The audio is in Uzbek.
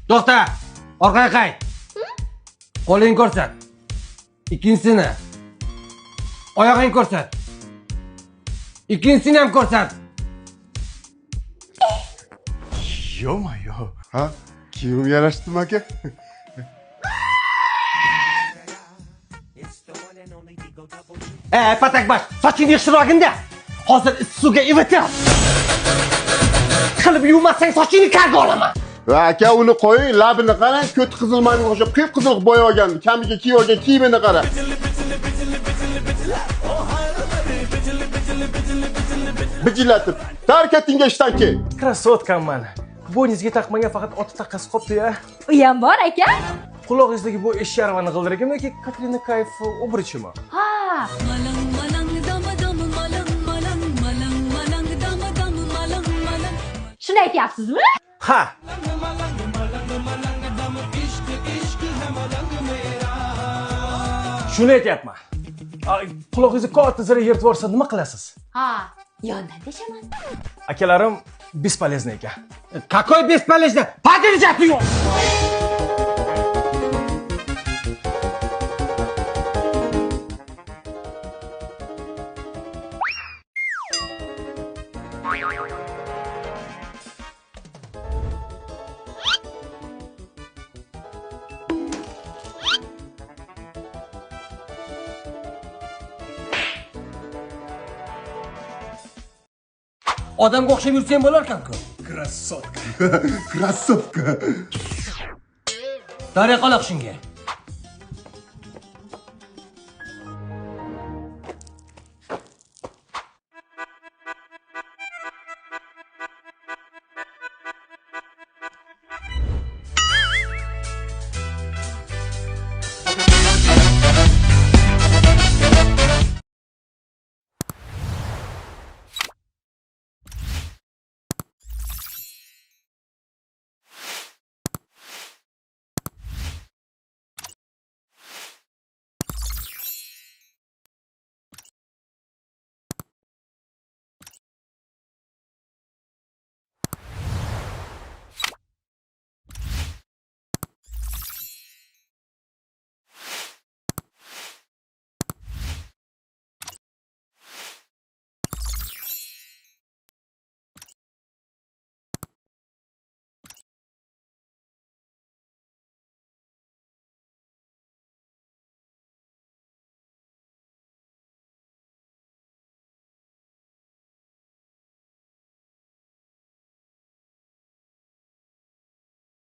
To'xta. Orqaga qayt. Qo'lingni ko'rsat. Ikkinchisini. Oyog'ingni ko'rsat. Ikkinchisini ham ko'rsat. Yo-mayo. Ha? Kiyim yarashdimi aka? Patakbash, sochingni yig'ishtirog'inda. Hozir suvga ivitib. Qilib yuvmasang sochingni karga olaman. Va aka uni qo'ying, labini qarang, ko'ti qizilmayga o'xshab qip-qizil bo'yab olgan, kamiga kiyib olgan kiyimini qara. Bijilatib, tarkatingga ishdan kel. Krasotkaman. Bo'yningizga taqmagan faqat oti taqqasi qopdi-ya. U ham bor aka? Qulog'ingizdagi bu esh-yarvani g'ildiragimi yoki Katrina Kayf obrichimi? Ha. Shuni aytyapsizmi? Ha. Shuni aytyapman. Qulog'ingizni katta zira yirtib yuborsa nima qilasiz? Ha, yondan teshaman. Akalarim бесполезный ekan. Какой бесполезный? Подержать его! Odamga o'xshab yursang bo'lar-ku. Krasotka. Krasotka. Daryo qoloq shunga.